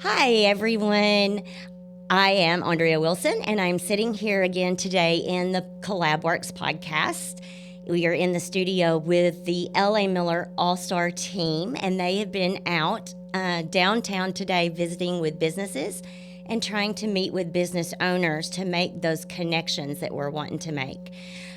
Hi, everyone. I am Andrea Wilson, and I'm sitting here again today in the Collab-Works podcast. We are in the studio with the L.A. Miller All-Star team, and they have been out downtown today visiting with businesses and trying to meet with business owners to make those connections that we're wanting to make.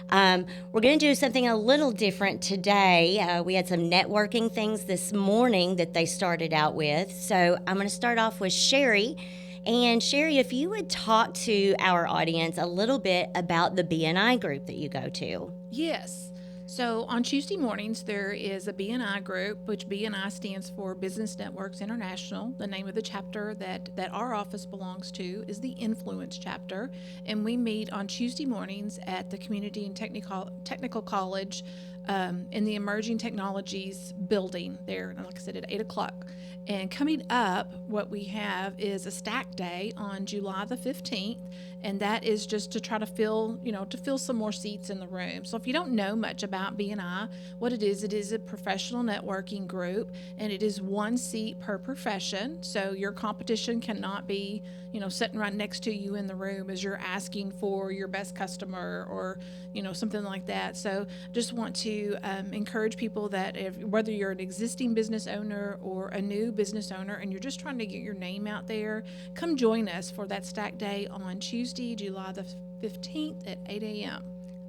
We're going to do something a little different today. We had some networking things this morning that they started out with. So I'm going to start off with Sherry. And Sherry, if you would talk to our audience a little bit about the BNI group that you go to. Yes. So on Tuesday mornings, there is a BNI group, which BNI stands for Business Networks International. The name of the chapter that our office belongs to is the Influence chapter. And we meet on Tuesday mornings at the Community and Technical College in the Emerging Technologies building there, like I said, at 8 o'clock. And coming up, what we have is a stack day on July the 15th, and that is just to try to fill some more seats in the room. So if you don't know much about BNI, what it is a professional networking group, and it is one seat per profession. So your competition cannot be, sitting right next to you in the room as you're asking for your best customer or, something like that. So just want to encourage people that whether you're an existing business owner or a new business owner and you're just trying to get your name out there, come join us for that stack day on Tuesday, July the 15th at 8 a.m.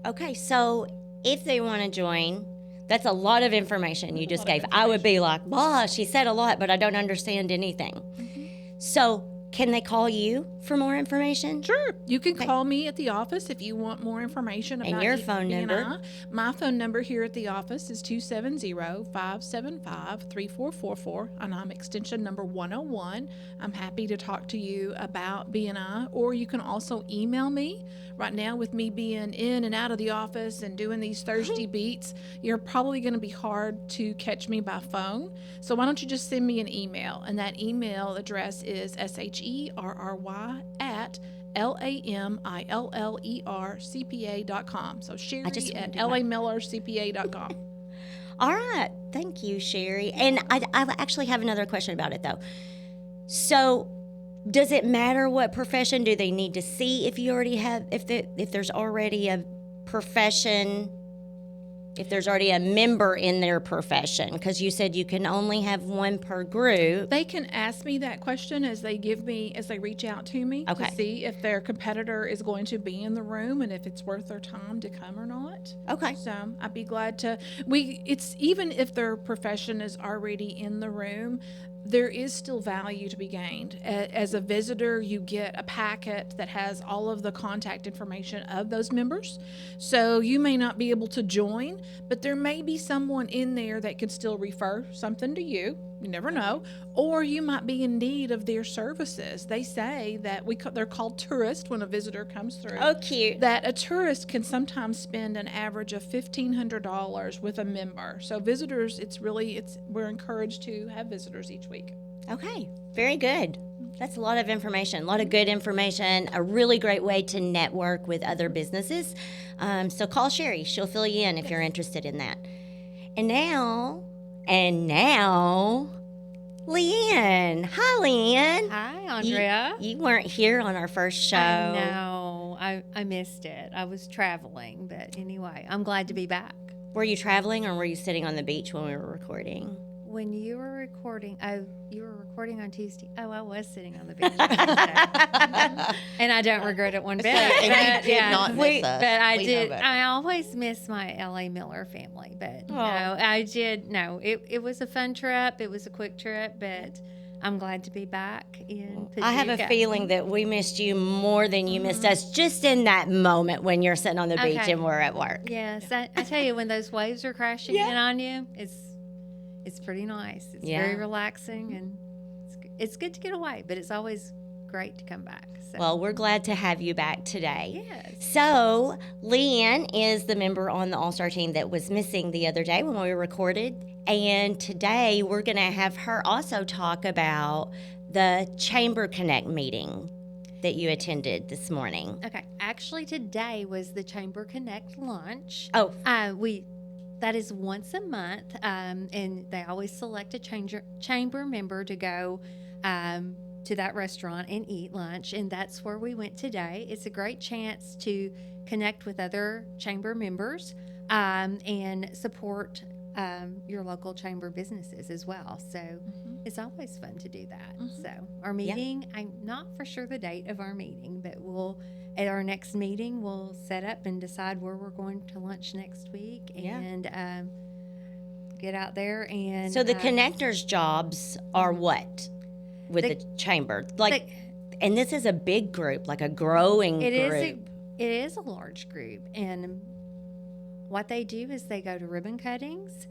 Okay, so if they want to join, that's a lot of information you just gave. I would be like, wow, she said a lot, but I don't understand anything. Mm-hmm. So can they call you for more information? Sure. You can call me at the office if you want more information about your phone number. My phone number here at the office is 270-575-3444, and I'm extension number 101. I'm happy to talk to you about BNI, or you can also email me. Right now, with me being in and out of the office and doing these Thursday beats, you're probably going to be hard to catch me by phone. So why don't you just send me an email? And that email address is sherry@lamillercpa.com. So Sherry at lamillercpa.com. All right. Thank you, Sherry. And I actually have another question about it, though. So does it matter what profession? Do they need to see if you already have, if there's already a profession, if there's already a member in their profession? Because you said you can only have one per group. They can ask me that question as they reach out to me to see if their competitor is going to be in the room and if it's worth their time to come or not. Okay. So I'd be glad to. It's even if their profession is already in the room, there is still value to be gained. As a visitor, you get a packet that has all of the contact information of those members. So you may not be able to join, but there may be someone in there that could still refer something to you. You never know. Or you might be in need of their services. They say that they're called tourists when a visitor comes through. Oh, cute. That a tourist can sometimes spend an average of $1,500 with a member. So visitors, we're encouraged to have visitors each week. Okay, very good. That's a lot of information, a lot of good information, a really great way to network with other businesses. So call Sherry. She'll fill you in if you're interested in that. And now, Leanne. Hi, Leanne. Hi, Andrea. You weren't here on our first show. I know. I missed it. I was traveling, but anyway, I'm glad to be back. Were you traveling or were you sitting on the beach when we were recording? When you were recording, you were recording on Tuesday. Oh, I was sitting on the beach. And I don't regret it one bit. And you did not miss us. But I did. I always miss my L.A. Miller family. But no, I did. No, it was a fun trip. It was a quick trip, but I'm glad to be back in Paducah. I have a feeling that we missed you more than you missed us just in that moment when you're sitting on the beach and we're at work. Yes. I tell you, when those waves are crashing in on you, it's pretty nice. It's very relaxing, and it's good to get away, but it's always great to come back. So. Well, we're glad to have you back today. Yes. So, Leanne is the member on the All-Star team that was missing the other day when we recorded, and today we're going to have her also talk about the Chamber Connect meeting that you attended this morning. Okay. Actually, today was the Chamber Connect lunch. Oh. That is once a month, and they always select a chamber member to go to that restaurant and eat lunch, and that's where we went today. It's a great chance to connect with other chamber members and support your local chamber businesses as well. So it's always fun to do that. So our meeting, I'm not for sure the date of our meeting, but at our next meeting, we'll set up and decide where we're going to lunch next week and get out there. And so the connectors' jobs are what with the chamber? And this is a big group, like a growing group. It is a large group, and what they do is they go to ribbon cuttings.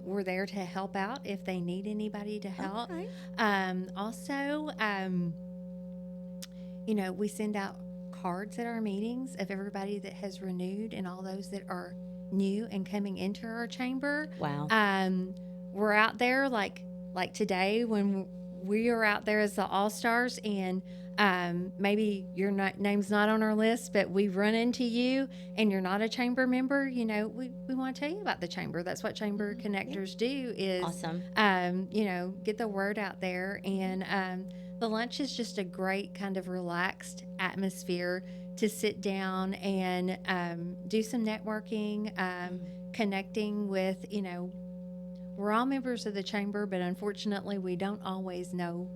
We're there to help out if they need anybody to help. Okay. Also, we send out cards at our meetings of everybody that has renewed and all those that are new and coming into our chamber. Wow. We're out there like today when we are out there as the All-Stars, and maybe your name's not on our list, but we run into you and you're not a chamber member. We want to tell you about the chamber. That's what chamber connectors do, is awesome. Get the word out there. And the lunch is just a great kind of relaxed atmosphere to sit down and do some networking, connecting with, we're all members of the chamber, but unfortunately we don't always know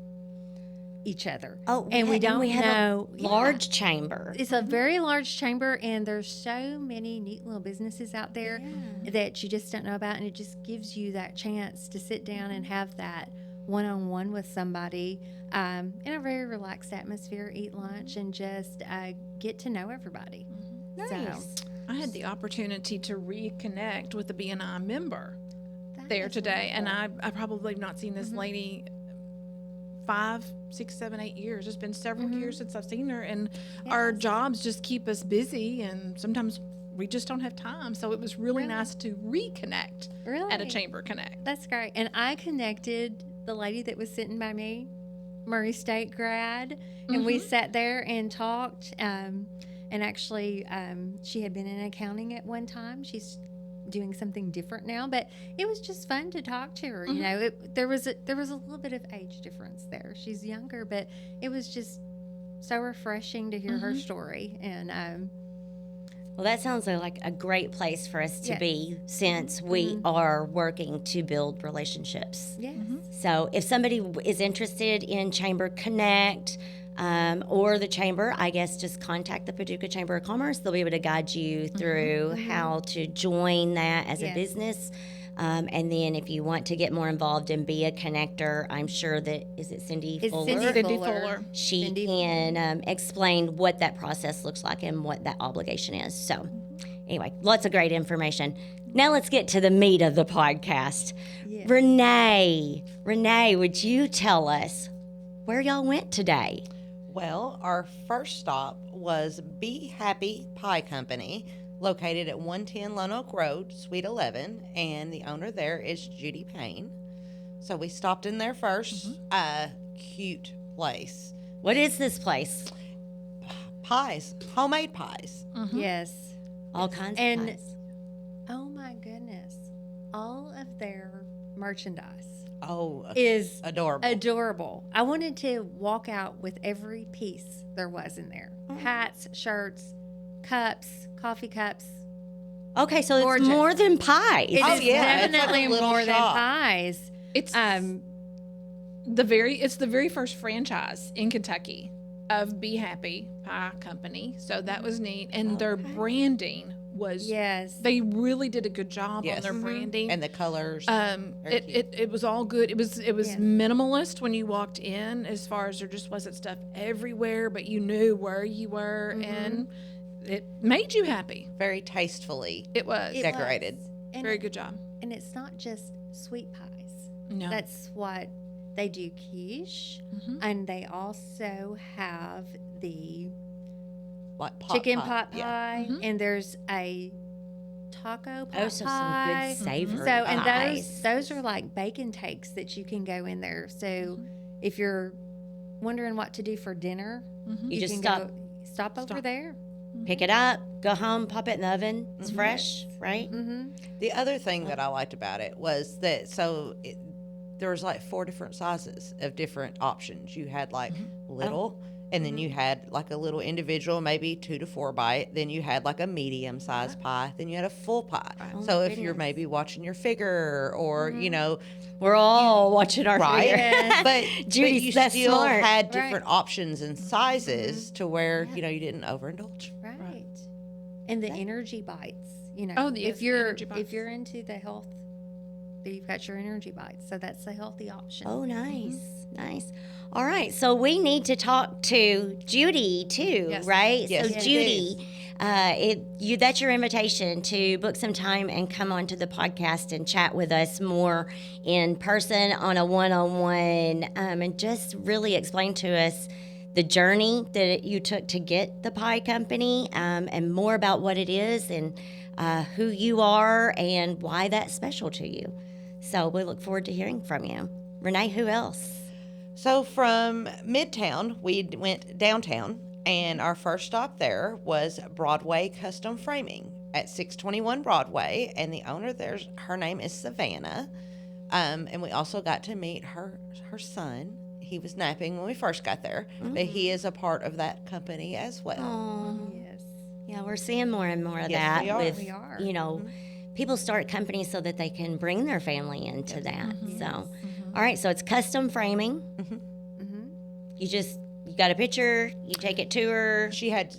each other. And we have know a large chamber. It's a very large chamber, and there's so many neat little businesses out there that you just don't know about, and it just gives you that chance to sit down and have that one-on-one with somebody in a very relaxed atmosphere, eat lunch, and just get to know everybody. Nice. So, I had the opportunity to reconnect with a BNI member there today, and I probably have not seen this lady 5, 6, 7, 8 years. It's been several years since I've seen her, and our jobs just keep us busy, and sometimes we just don't have time. So it was really nice to reconnect at a Chamber Connect. That's great. And I connected the lady that was sitting by me, Murray State grad, and we sat there and talked. And actually, she had been in accounting at one time. She's doing something different now, but it was just fun to talk to her. There was a little bit of age difference there. She's younger, but it was just so refreshing to hear her story. And well, that sounds like a great place for us to be, since we are working to build relationships. Yes. So if somebody is interested in Chamber Connect, or the chamber, I guess just contact the Paducah Chamber of Commerce. They'll be able to guide you through how to join that as a business. And then if you want to get more involved and be a connector, I'm sure that, is it Cindy Fuller? Cindy Fuller. She can explain what that process looks like and what that obligation is. So anyway, lots of great information. Now let's get to the meat of the podcast. Yes. Renee, would you tell us where y'all went today? Well, our first stop was Be Happy Pie Company, located at 110 Lone Oak Road, Suite 11, and the owner there is Judy Payne. So we stopped in there first. Cute place. What is this place? Pies, homemade pies. Yes. All kinds of And pies. oh my goodness, all of their merchandise Oh, is adorable. I wanted to walk out with every piece there was in there. Hats, shirts, cups, coffee cups. Okay, so Gorgeous. it's more than pies. It is yeah, it's like a definitely little more than shop. pies. It's the very first franchise in Kentucky of Be Happy Pie Company. So that was neat, and their branding was they really did a good job on their branding And the colors. it was all good. It was minimalist when you walked in, as far as there just wasn't stuff everywhere, but you knew where you were, and it made you happy. Very tastefully It was decorated. And very good job. And it's not just sweet pies. No, That's what they do, quiche, and they also have the Like chicken pot Yeah. pie, and there's a taco pot Oh, so some pie. good savory So, and pies. those are like bacon takes that you can go in there. So, if you're wondering what to do for dinner, You just can stop over there. pick it up, go home, pop it in the oven. It's fresh, right? Mm-hmm. The other thing that I liked about it was that there was like 4 different sizes of different options. You had like little, and then you had like a little individual, maybe 2 to 4 bite. Then you had like a medium sized pie. Then you had a full pie. Oh, So my if you're goodness. maybe watching your figure, or you know, We're all watching our right? figure. But Judy's you that still smart. had Right. different options and sizes to where you know you didn't overindulge. Right. And the energy bites, you know. Oh, yes, if the you're energy bites. if you're into the health, you've got your energy bites. So that's the healthy option. Oh, nice, nice. All right, so we need to talk to Judy too, Yes. right? Yes, so we Judy, that's your invitation to book some time and come onto the podcast and chat with us more in person on a one-on-one, and just really explain to us the journey that you took to get the pie company, and more about what it is and who you are and why that's special to you. So we look forward to hearing from you. Renee, who else? So from Midtown, we went downtown, and our first stop there was Broadway Custom Framing at 621 Broadway, and the owner there's her name is Savannah, and we also got to meet her son. He was napping when we first got there, but he is a part of that company as well. Oh, Yes. yeah, we're seeing more and more of Yes, that we are. with, We are. you know, people start companies so that they can bring their family into that. So, all right, so it's custom framing. Mm-hmm. You got a picture, you take it to her. She had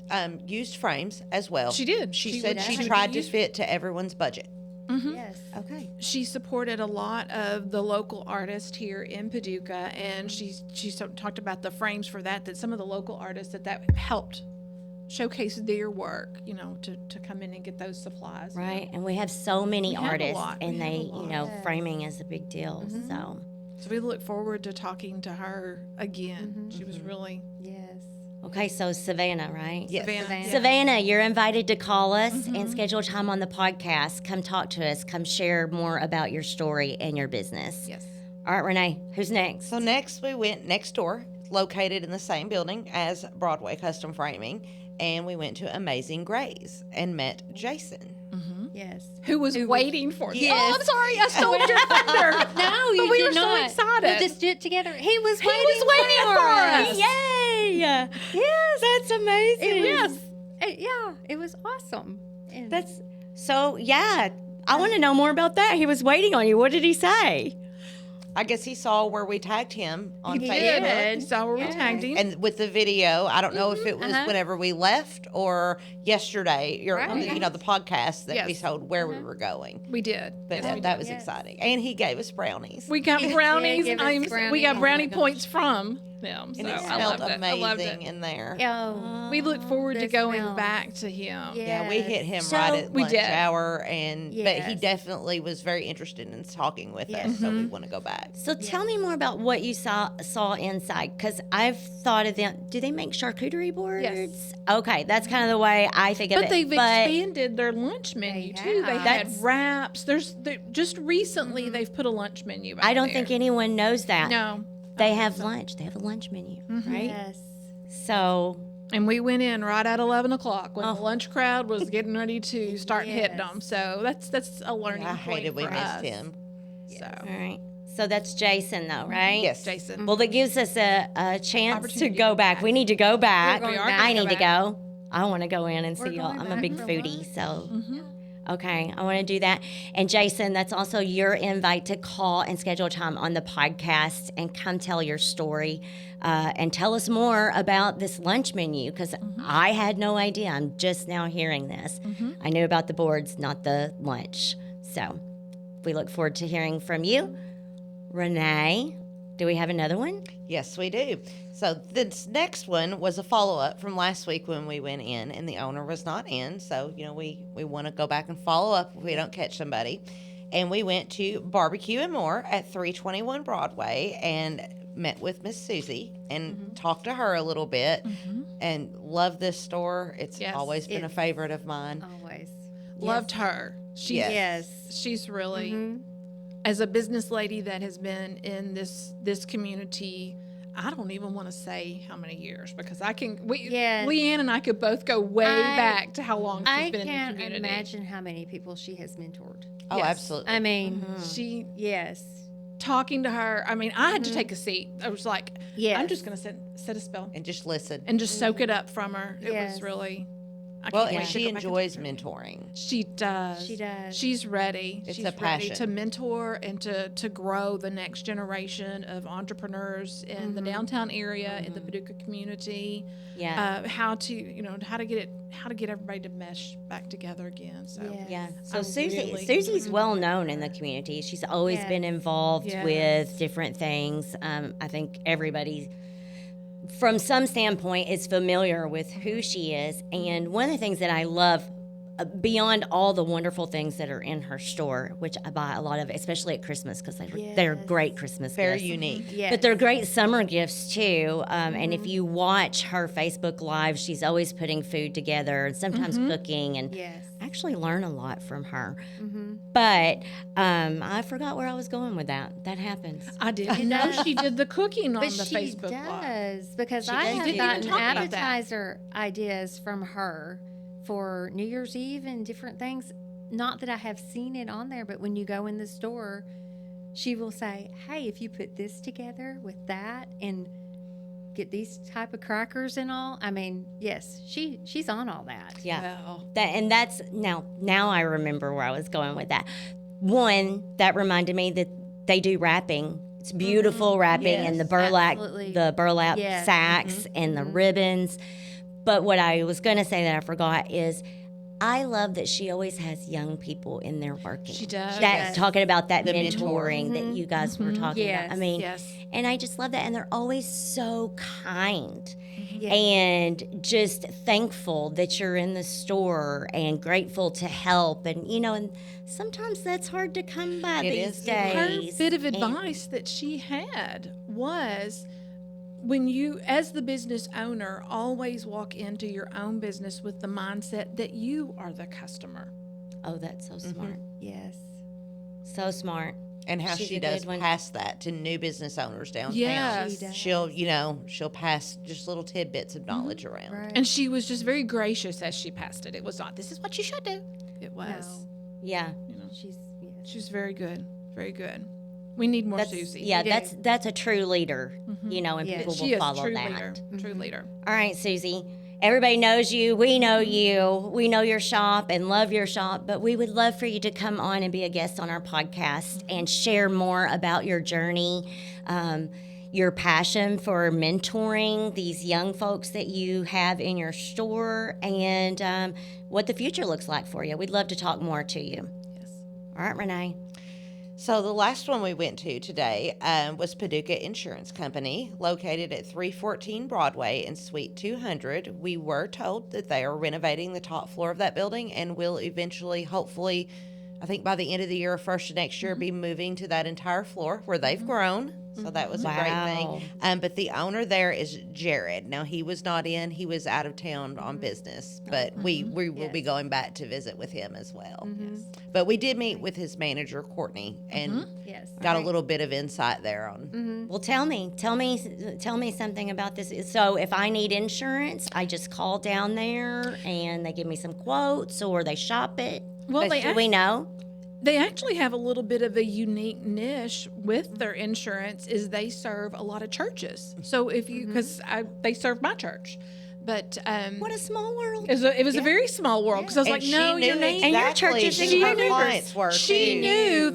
used frames as well. She did. She She said would- she she would tried to use- fit to everyone's budget. Yes. Okay. She supported a lot of the local artists here in Paducah, and she talked about the frames for that some of the local artists that helped showcase their work, you know, to come in and get those supplies. Right, and we have so many We have a artists, lot. We and have a they, lot. you know, Yes. framing is a big deal. So, So we look forward to talking to her again. She was really Yes. okay, so Savannah, right? Yes. Savannah. Savannah, you're invited to call us and schedule time on the podcast. Come talk to us. Come share more about your story and your business. Yes. All right, Renee, who's next? So next we went next door, located in the same building as Broadway Custom Framing, and we went to Amazing Grays and met Jason. Yes. Who was waiting for you? Yes. Oh, I'm sorry, I stole your thunder. No, you But we did were so not. excited. We'll just do it together. He was waiting, waiting for us. Yay! Yes, that's amazing. Yes. Yeah, it was awesome. And That's so. Yeah, I want to know more about that. He was waiting on you. What did he say? I guess he saw where we tagged him on He Facebook. did. So where we Yes. tagged him. And with the video, I don't know if it was whenever we left or yesterday, or Right. you know, the podcast that we Yes. told where we were going. We did. But Yes, we that did. was Yes. exciting, and he gave us brownies. We got He brownies. did give us We brownies. got Oh brownie my points from them. So and it I smelled loved it. I loved amazing it. in there. oh, We look forward to the going smells. back to him. Yeah, we hit him So- right at We lunch did. hour, and but he Yes. definitely was very interested in talking with Yes. us, so we want to go back. So tell me more about what you saw inside, because I've thought of them. Do they make charcuterie boards? Yes. Okay, that's kind of the way I think of But it. they've expanded their lunch menu too. They have. had That's- wraps. Just recently they've put a lunch menu. Out I don't there. think anyone knows that. No. They have lunch. They have a lunch menu, right? Yes. So And we went in right at 11 o'clock when Oh. the lunch crowd was getting ready to start hitting Yes. them. So that's a learning I point hated we for missed us. him. So all right. So that's Jason, though, right? Yes. Jason. Well, that gives us a chance to Opportunity go to go back. back. We need to go back. We're going back. I Go need to back. go. I want to go in and We're see y'all. going I'm a back big for foodie, lunch. so Mm-hmm. okay, I want to do that. And Jason, that's also your invite to call and schedule time on the podcast and come tell your story and tell us more about this lunch menu, because I had no idea. I'm just now hearing this. I knew about the boards, not the lunch. So we look forward to hearing from you. Renee, do we have another one? Yes, we do. So this next one was a follow-up from last week when we went in and the owner was not in. So, you know, we want to go back and follow up if we don't catch somebody. And we went to Barbecue and More at 321 Broadway and met with Miss Susie and talked to her a little bit and love this store. It's Yes. always been a It's- favorite of mine. Always. Loved her. She's Yes. Yes. she's really Mhm. as a business lady that has been in this community. I don't even want to say how many years because Yes. Leanne and I could both go way I- back to how long she's I been in the can't community. imagine how many people she has mentored. Oh, Yes. absolutely. I mean, She yes. talking to her. I mean, I had to take a seat. I was like, Yes. I'm just going to set a spell And just listen. and just soak it up from her. It Yes. was really. I Well, can't and wait to she go back and enjoys talk to her. mentoring. She does. She does. She's ready. It's She's a ready to passion. mentor and to grow the next generation of entrepreneurs in the downtown area, in the Paducah community. Yeah. How to get everybody to mesh back together again. So Yes. Yeah. So I Susie's really- well known in the community. She's always Yes. been involved Yes. with different things. I think everybody, from some standpoint, is familiar with who she is. And one of the things that I love, beyond all the wonderful things that are in her store, which I buy a lot of, especially at Christmas, because they're Yes. great Christmas Very gifts. unique. Yes. But they're great summer gifts too. And if you watch her Facebook Live, she's always putting food together and sometimes cooking, and Yes. I actually learn a lot from her. Mm-hmm. But I forgot where I was going with that. That happens. I didn't know does. she did the cooking on But the she Facebook Live. does, because She I does. have Didn't even gotten talk about that. appetizer ideas from her for New Year's Eve and different things. Not that I have seen it on there, but when you go in the store, she will say, "Hey, if you put this together with that and get these type of crackers and all," I mean, yes, she's on all that. Yeah. Well, That's now I remember where I was going with that. One, that reminded me that they do wrapping. It's beautiful wrapping and the Yes, burlap absolutely. burlap sacks and the ribbons. But what I was going to say that I forgot is I love that she always has young people in there working. She does. That's Yes. talking about that The mentor. mentoring that you guys were talking about. I Yes. mean, yes. and I just love that. And they're always so kind Yes. and just thankful that you're in the store and grateful to help. And, and sometimes that's hard to come by It these is. Her days. bit of And- advice that she had was, when you, as the business owner, always walk into your own business with the mindset that you are the customer. Oh, that's so smart. Yes. So smart. And how She's she a does good one. pass that to new business owners downtown. Yes. She does. She'll pass just little tidbits of knowledge around. Right. And she was just very gracious as she passed it. It was not, this is what you should do. It was, No. Yeah. She's yes. she's very good. Very good. We need more That's, Susie. yeah, We do. that's a true leader, and Yes. people She will is a follow true that. leader. True leader. All right, Susie. Everybody knows you. We know you. We know your shop and love your shop, but we would love for you to come on and be a guest on our podcast and share more about your journey, your passion for mentoring these young folks that you have in your store, and what the future looks like for you. We'd love to talk more to you. Yes. All right, Renee. So the last one we went to today was Paducah Insurance Company, located at 314 Broadway in Suite 200. We were told that they are renovating the top floor of that building and will eventually, hopefully, I think by the end of the year or first of next year, be moving to that entire floor where they've grown. So that was a great Wow. thing. But the owner there is Jared. Now, he was not in. He was out of town on business. But we will be going back to visit with him as well. But we did meet with his manager, Courtney, and Yes. got a little bit of insight there on. Well, tell me something about this. So, if I need insurance, I just call down there and they give me some quotes, or they shop it. Well, Do we know? They actually have a little bit of a unique niche with their insurance, is they serve a lot of churches. So if you, because they serve my church, but What a small world. it was a very small world, because I was And like, she no, knew your name. And your exactly church is who in her your clients were. She too. knew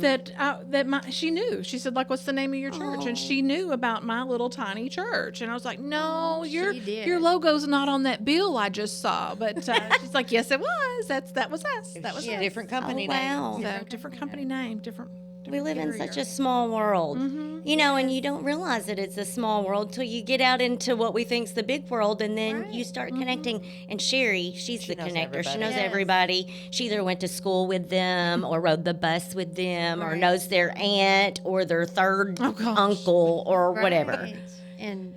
she knew. She said, like, what's the name of your church? And she knew about my little tiny church. And I was like, no, she did. your logo's not on that bill I just saw. But she's like, yes, it was. That was us. That was It's a us. different company Oh, wow. name. So, different company name, different. We live in carrier. such a small world, and you don't realize that it's a small world till you get out into what we think's the big world, and then you start connecting. And Sherry, she's the knows connector. She everybody. knows Yes. everybody. She either went to school with them, or rode the bus with them, or Right. knows their aunt or their third Oh, gosh. uncle or whatever. Right. And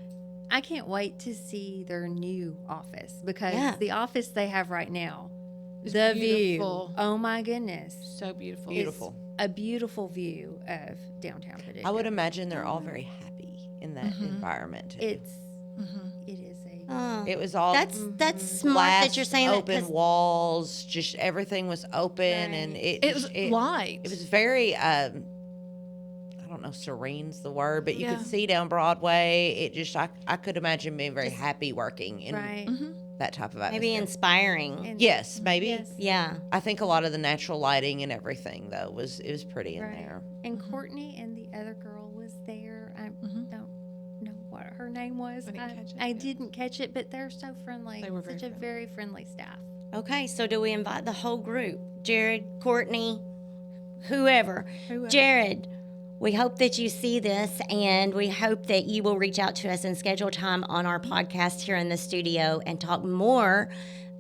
I can't wait to see their new office, because Yeah. the office they have right now, It's the beautiful. view. Oh my goodness. So beautiful. Beautiful. A beautiful view of downtown Paducah. I would imagine they're all very happy in that environment. Too. It's it is a Oh, It was all that's smart glass, that you're saying that, open 'cause- walls, just everything was open, and Right. it It was light. It was very I don't don't know, serene's the word, but you Yeah. could see down Broadway. It just, I could imagine being very happy working in Right. that type of Maybe atmosphere. inspiring. And- Yes, maybe. Yes. Yeah. I think a lot of the natural lighting and everything though was pretty in Right. there. And Courtney and the other girl was there. I don't know what her name was. I didn't catch it, I yeah. didn't catch it, but they're so friendly. They were Such very a very friendly staff. Okay, so do we invite the whole group? Jared, Courtney, whoever. Jared, we hope that you see this, and we hope that you will reach out to us and schedule time on our podcast here in the studio and talk more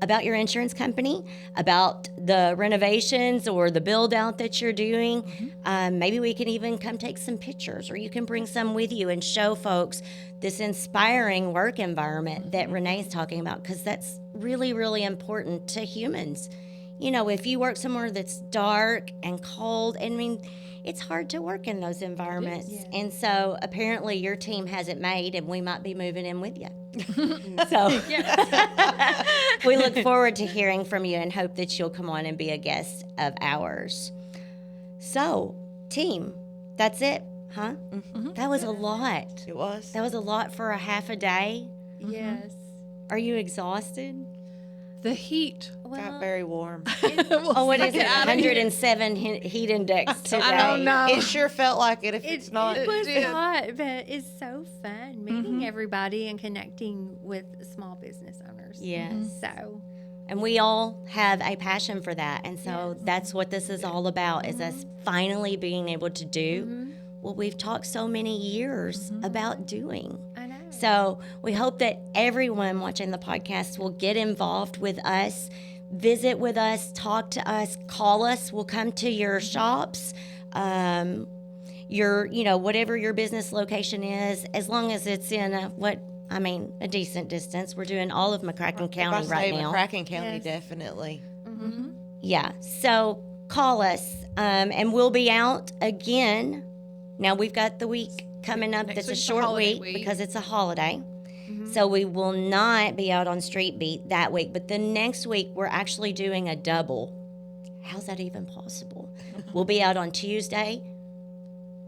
about your insurance company, about the renovations or the build out that you're doing. Maybe we can even come take some pictures, or you can bring some with you and show folks this inspiring work environment that Renee's talking about, because that's really, really important to humans. You know, if you work somewhere that's dark and cold, I mean, it's hard to work in those environments. Yes. And so apparently your team has it made, and we might be moving in with you. So we look forward to hearing from you and hope that you'll come on and be a guest of ours. So, team, that's it, huh? That was a lot. It was. That was a lot for a half a day. Yes. Are you exhausted? The heat. Well, Got very warm. Oh, what is it? Get outta here. 107 heat index today. I don't know. It sure felt like it. If it's not, It was did. hot, but it's so fun meeting everybody and connecting with small business owners. Yes. So, And we all have a passion for that. And so that's what this is all about, is us finally being able to do what we've talked so many years about doing. I know. So we hope that everyone watching the podcast will get involved with us, visit with us, talk to us, call us. We'll come to your shops, whatever your business location is, as long as it's in a decent distance. We're doing all of McCracken County right now. McCracken County, Yes. definitely. Yeah. So call us, and we'll be out again. Now we've got the week coming up Next that's a week's a short holiday week week. because it's a holiday. So we will not be out on Street Beat that week. But the next week, we're actually doing a double. How's that even possible? We'll be out on Tuesday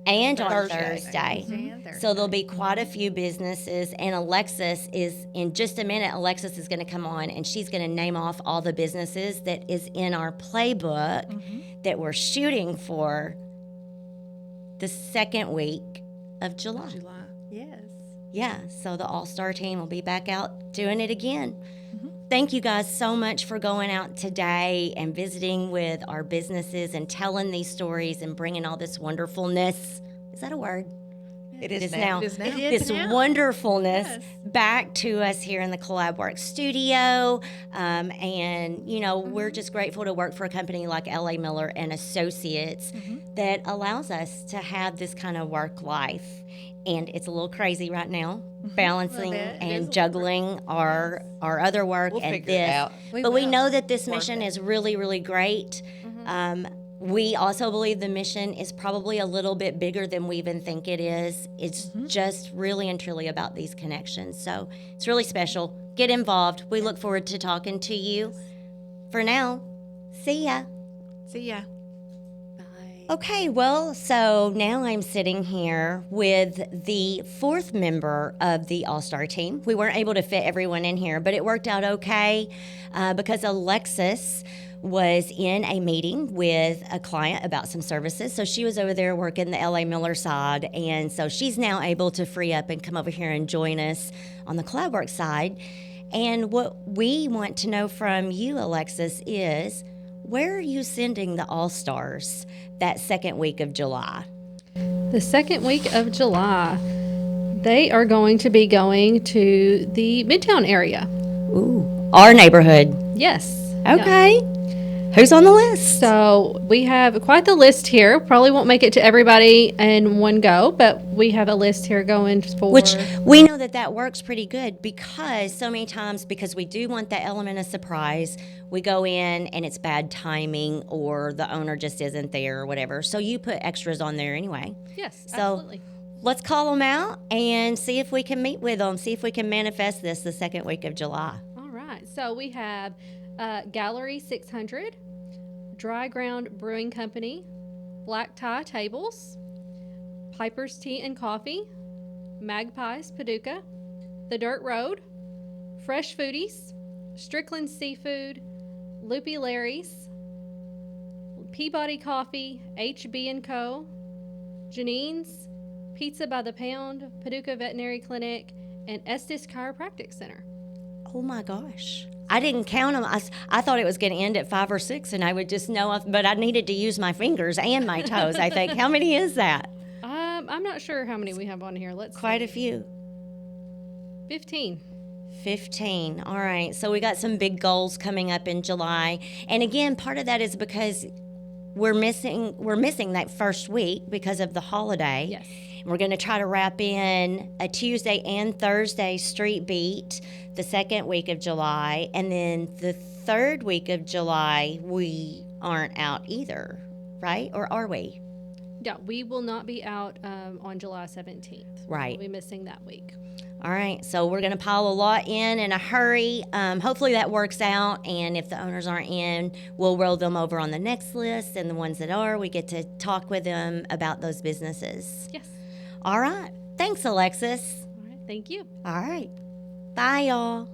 and on Thursday. So there'll be quite a few businesses. And Alexis is, in just a minute, Alexis is going to come on and she's going to name off all the businesses that is in our playbook that we're shooting for the second week of July. Yes. Yeah, so the All-Star team will be back out doing it again. Thank you guys so much for going out today and visiting with our businesses and telling these stories and bringing all this wonderfulness. Is that a word? It is now. It is now. It is This now. wonderfulness Yes. back to us here in the Collab-Works studio. And, we're just grateful to work for a company like L.A. Miller and Associates that allows us to have this kind of work life. And it's a little crazy right now, balancing bit. It is a and little juggling our other work We'll and figure it this. out. But we will. know that this Work mission it. is really, really great. We also believe the mission is probably a little bit bigger than we even think it is. It's just really and truly about these connections. So it's really special. Get involved. We look forward to talking to you. For now, see ya. See ya. Bye. Okay, well, so now I'm sitting here with the fourth member of the All-Star team. We weren't able to fit everyone in here, but it worked out okay because Alexis was in a meeting with a client about some services. So she was over there working the L.A. Miller side, and so she's now able to free up and come over here and join us on the Collab-Works side. And what we want to know from you, Alexis, is where are you sending the All-Stars that second week of July? The second week of July, they are going to be going to the Midtown area. Ooh, our neighborhood. Yes. Yeah. Okay. Who's on the list? So we have quite the list here. Probably won't make it to everybody in one go, but we have a list here going for. Which we know that works pretty good because so many times, because we do want that element of surprise, we go in and it's bad timing or the owner just isn't there or whatever. So you put extras on there anyway. Yes, So- absolutely. Let's call them out and see if we can meet with them, see if we can manifest this the second week of July. All right. So we have Gallery 600, Dry Ground Brewing Company, Black Tie Tables, Piper's Tea and Coffee, Magpies Paducah, The Dirt Road, Fresh Foodies, Strickland Seafood, Loopy Larry's, Peabody Coffee, HB & Co., Janine's, Pizza by the Pound, Paducah Veterinary Clinic, and Estes Chiropractic Center. Oh my gosh. I didn't count them. I thought it was going to end at 5 or 6 and I would just know, but I needed to use my fingers and my toes, I think. How many is that? I'm not sure how many we have on here. Let's Quite see. a few. 15. 15. All right. So we got some big goals coming up in July. And again, part of that is because we're missing that first week because of the holiday. Yes. We're going to try to wrap in a Tuesday and Thursday street beat the second week of July. And then the third week of July, we aren't out either, right? Or are we? Yeah, we will not be out on July 17th. Right. We'll be missing that week. All right, so we're going to pile a lot in a hurry. Hopefully that works out, and if the owners aren't in, we'll roll them over on the next list, and the ones that are, we get to talk with them about those businesses. Yes. All right. Thanks, Alexis. All right. Thank you. All right. Bye, y'all.